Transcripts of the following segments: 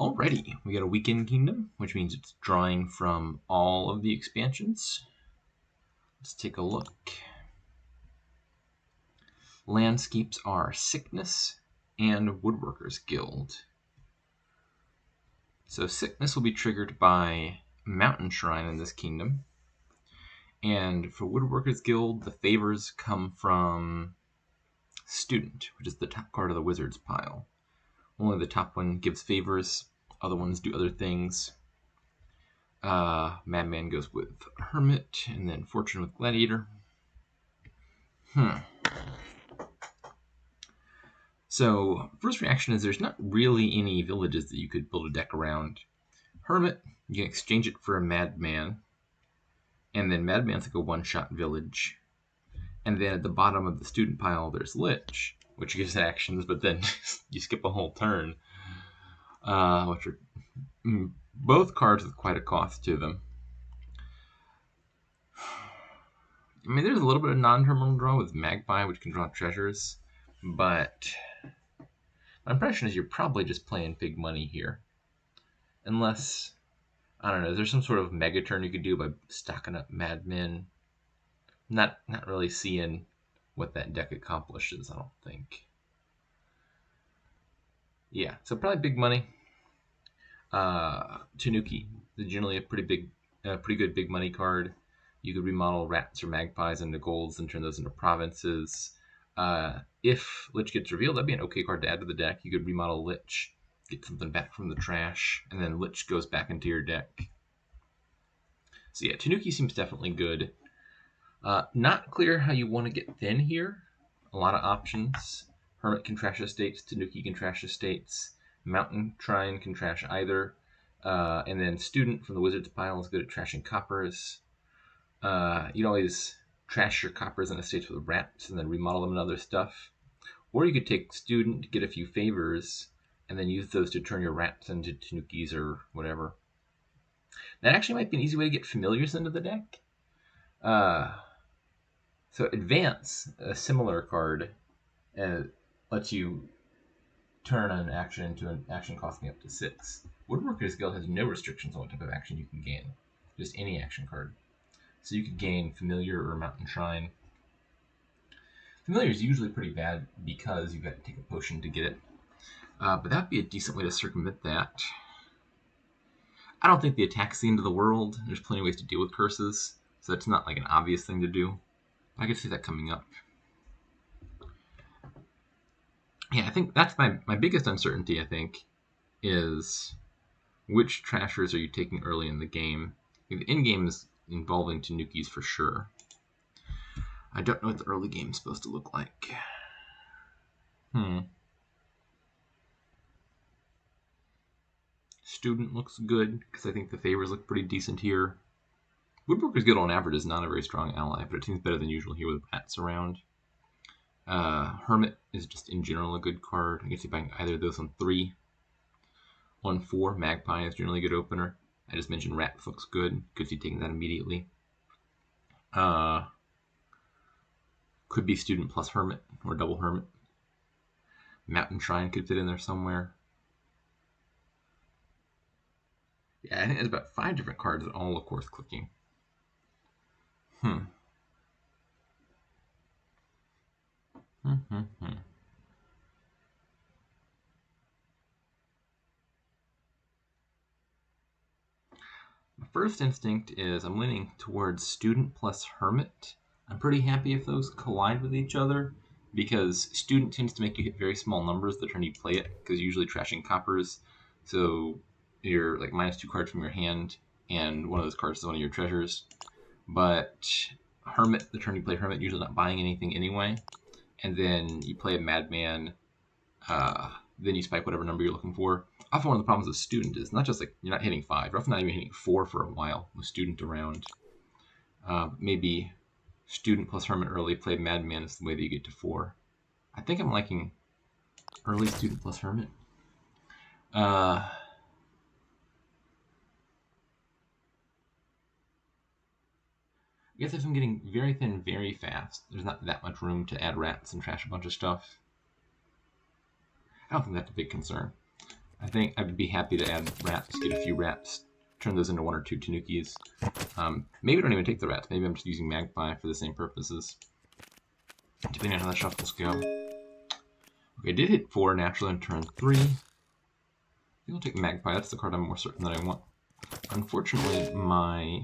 Alrighty, we got a Weekend Kingdom, which means it's drawing from all of the expansions. Let's take a look. Landscapes are Sickness and Woodworkers Guild. So Sickness will be triggered by Mountain Shrine in this kingdom. And for Woodworkers Guild, the favors come from Student, which is the top card of the Wizards pile. Only the top one gives favors, other ones do other things. Madman goes with Hermit, and then Fortune with Gladiator. So, first reaction is there's not really any villages that you could build a deck around. Hermit, you can exchange it for a Madman, and then Madman's like a one-shot village. And then at the bottom of the student pile, there's Lich, which gives actions, but then you skip a whole turn, which are both cards with quite a cost to them. I mean, there's a little bit of non-terminal draw with Magpie, which can draw treasures, but my impression is you're probably just playing big money here. Unless, I don't know, is there some sort of mega turn you could do by stocking up Madmen? Not really seeing what that deck accomplishes, I don't think. Yeah, so probably big money. Tanuki is generally a pretty good big money card. You could remodel rats or magpies into golds and turn those into provinces. If Lich gets revealed, that'd be an okay card to add to the deck. You could remodel Lich, get something back from the trash, and then Lich goes back into your deck. So yeah, Tanuki seems definitely good. Not clear how you want to get thin here. A lot of options. Hermit can trash estates, Tanuki can trash estates, Mountain Shrine can trash either, and then Student from the Wizard's pile is good at trashing coppers. You'd always trash your coppers and estates with rats and then remodel them and other stuff. Or you could take Student, get a few favors, and then use those to turn your rats into Tanukis or whatever. That actually might be an easy way to get familiars into the deck. So Advance, a similar card, lets you turn an action into an action costing up to 6. Woodworkers Guild has no restrictions on what type of action you can gain, just any action card. So you could gain Familiar or Mountain Shrine. Familiar is usually pretty bad because you've got to take a potion to get it, but that'd be a decent way to circumvent that. I don't think the attack's the end of the world. There's plenty of ways to deal with curses, so that's not like an obvious thing to do. I could see that coming up. Yeah, I think that's my biggest uncertainty, I think, is which trashers are you taking early in the game? The end game is involving Tanukis for sure. I don't know what the early game is supposed to look like. Student looks good, because I think the favors look pretty decent here. Woodworkers Guild on average is not a very strong ally, but it seems better than usual here with rats around. Hermit is just in general a good card. I guess if I can either of those on 3. On 4, Magpie is generally a good opener. I just mentioned Rat looks good. Could see taking that immediately. Could be Student plus Hermit or double Hermit. Mountain Shrine could fit in there somewhere. Yeah, I think there's about 5 different cards that all look worth clicking. My first instinct is I'm leaning towards Student plus Hermit. I'm pretty happy if those collide with each other, because Student tends to make you hit very small numbers the turn you play it, because you're usually trashing coppers, so you're like -2 cards from your hand, and one of those cards is one of your treasures. But Hermit, the turn you play Hermit, usually not buying anything anyway, and then you play a Madman, then you spike whatever number you're looking for. Often one of the problems with Student is not just like you're not hitting 5, you're often not even hitting 4 for a while with Student around. Maybe Student plus Hermit early, play Madman is the way that you get to 4. I think I'm liking early Student plus Hermit. I guess if I'm getting very thin very fast, there's not that much room to add rats and trash a bunch of stuff. I don't think that's a big concern. I think I'd be happy to add rats, get a few rats, turn those into 1 or 2 Tanukis. Maybe don't even take the rats. Maybe I'm just using Magpie for the same purposes, depending on how the shuffles go. Okay, I did hit 4 naturally on turn 3. I think I'll take Magpie. That's the card I'm more certain that I want. Unfortunately, my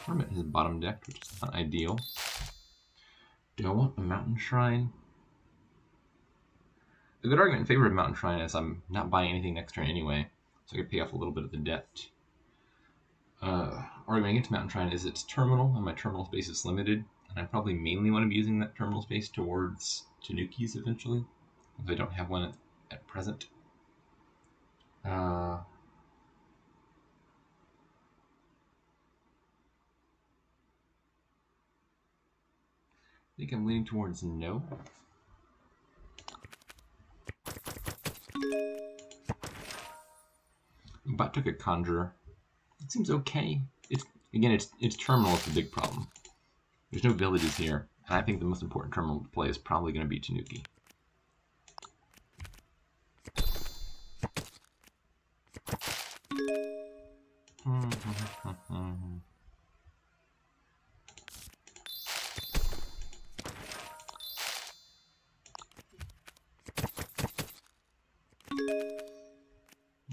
Hermit is bottom decked, which is not ideal. Do I want a Mountain Shrine? A good argument in favor of Mountain Shrine is I'm not buying anything next turn anyway, so I could pay off a little bit of the debt. Argument against Mountain Shrine is it's terminal, and my terminal space is limited, and I probably mainly want to be using that terminal space towards Tanukis eventually, if I don't have one at present. I think I'm leaning towards no. But took a Conjurer. It seems okay. It's terminal is the big problem. There's no villages here, and I think the most important terminal to play is probably going to be Tanuki.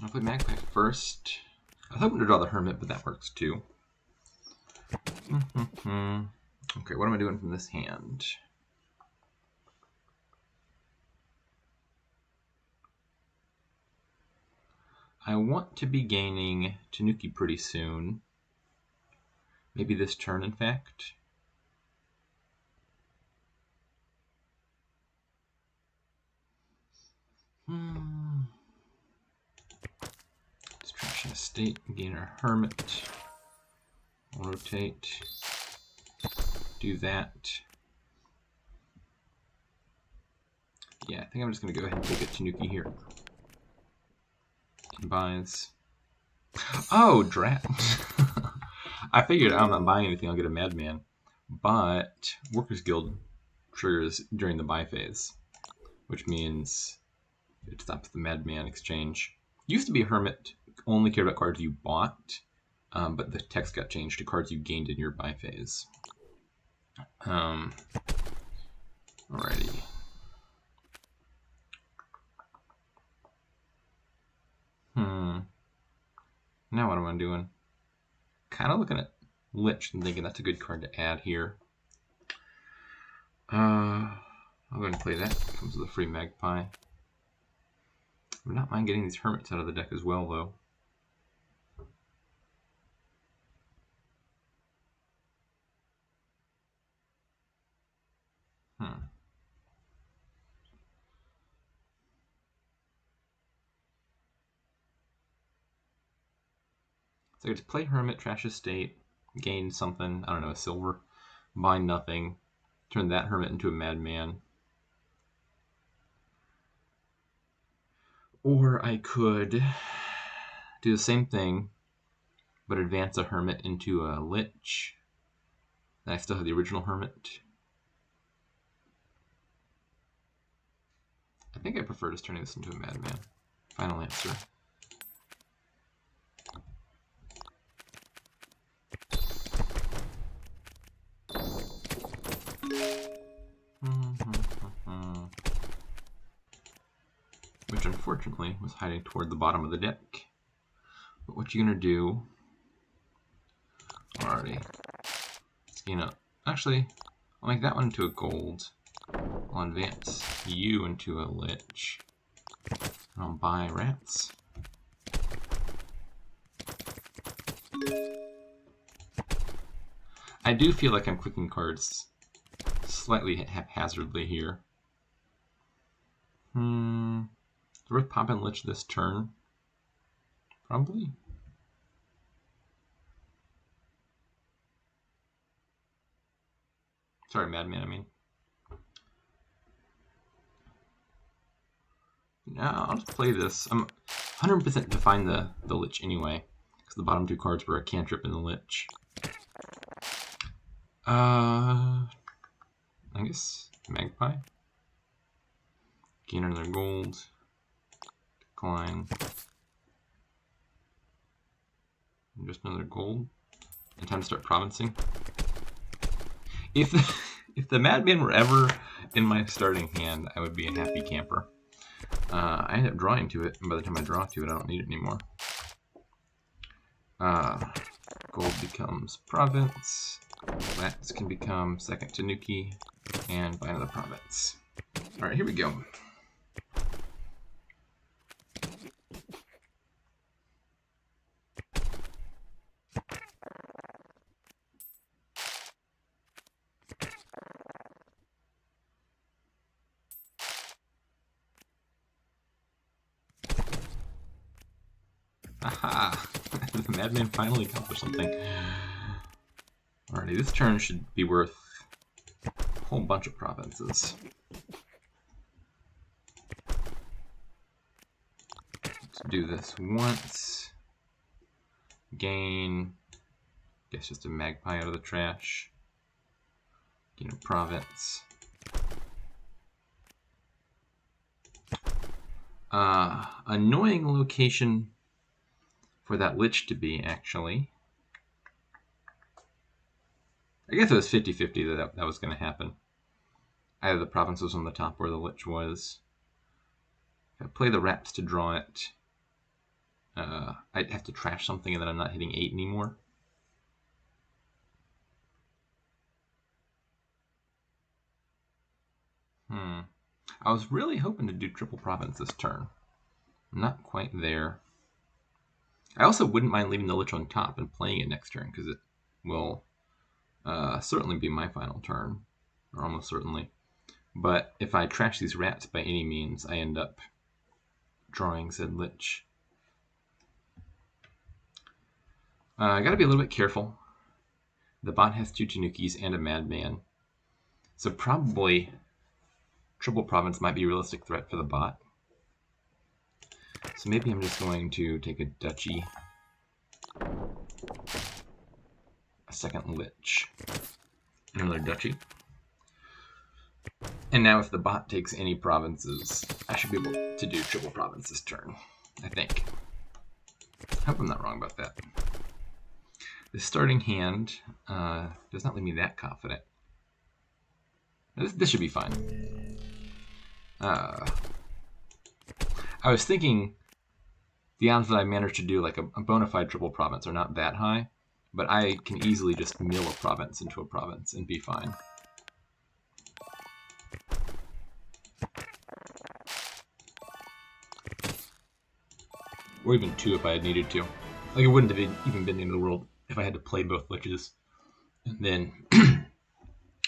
I'll play Magpie first. I was hoping to draw the Hermit, but that works too. Okay, what am I doing from this hand? I want to be gaining Tanuki pretty soon. Maybe this turn, in fact. Destruction Estate, gain a Hermit. Rotate. Do that. Yeah, I think I'm just going to go ahead and take a Tanuki here. Buys. Oh, drat. I figured I'm not buying anything, I'll get a Madman. But Workers Guild triggers during the buy phase, which means it stops the Madman exchange. Used to be a Hermit, only cared about cards you bought, but the text got changed to cards you gained in your buy phase. Alrighty. Now what am I doing? Kind of looking at Lich and thinking that's a good card to add here. I'll go ahead and play that. Comes with a free Magpie. I would not mind getting these Hermits out of the deck as well, though. So I get to play Hermit, Trash Estate, gain something, I don't know, a silver, buy nothing, turn that Hermit into a Madman. Or I could do the same thing, but advance a Hermit into a Lich. Then I still have the original Hermit. I think I prefer just turning this into a Madman. Final answer. Which unfortunately was hiding toward the bottom of the deck. But what you gonna do? Alrighty. Let's gain up. Actually, I'll make that one into a gold. I'll advance you into a Lich. And I'll buy rats. I do feel like I'm clicking cards slightly haphazardly here. Is it worth popping Lich this turn? Probably. Sorry, Madman, I mean. No, I'll just play this. I'm 100% to find the Lich anyway, because the bottom two cards were a cantrip and the Lich. I guess Magpie. Gain another gold. Decline. And just another gold. And time to start provincing. If the Madman were ever in my starting hand, I would be a happy camper. I end up drawing to it, and by the time I draw to it, I don't need it anymore. Gold becomes province. Rats can become second Tanuki, and buy another province. Alright, here we go. Aha! The Madman finally accomplished something. Alrighty, this turn should be worth a whole bunch of provinces. Let's do this once. Gain, guess just a magpie out of the trash. Gain a province. Annoying location for that Lich to be, actually. I guess it was 50-50 that was going to happen. Either the province was on the top where the Lich was. If I play the Rats to draw it, I'd have to trash something and then I'm not hitting 8 anymore. I was really hoping to do triple province this turn. I'm not quite there. I also wouldn't mind leaving the Lich on top and playing it next turn, because it will certainly be my final turn, or almost certainly. But if I trash these Rats by any means, I end up drawing said Lich. I gotta be a little bit careful. The bot has 2 Tanukis and a Madman, so probably triple province might be a realistic threat for the bot. So maybe I'm just going to take a Duchy, a second Lich, another Duchy. And now if the bot takes any provinces, I should be able to do triple province this turn, I think. I hope I'm not wrong about that. The starting hand does not leave me that confident. This should be fine. I was thinking the odds that I managed to do like a bona fide triple province are not that high, but I can easily just mill a province into a province and be fine. Or even 2 if I had needed to. Like, it wouldn't have even been the end of the world if I had to play both Liches and then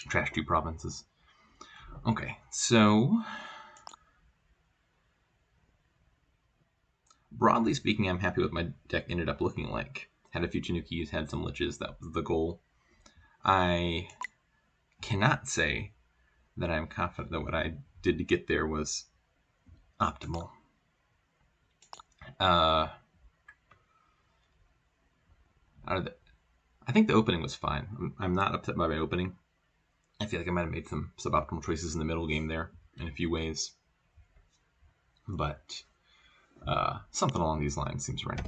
trash 2 provinces. Okay, so broadly speaking, I'm happy with what my deck ended up looking like. Had a few Tanukis, had some Liches, that was the goal. I cannot say that I'm confident that what I did to get there was optimal. I think the opening was fine. I'm not upset by my opening. I feel like I might have made some suboptimal choices in the middle game there in a few ways. But something along these lines seems right.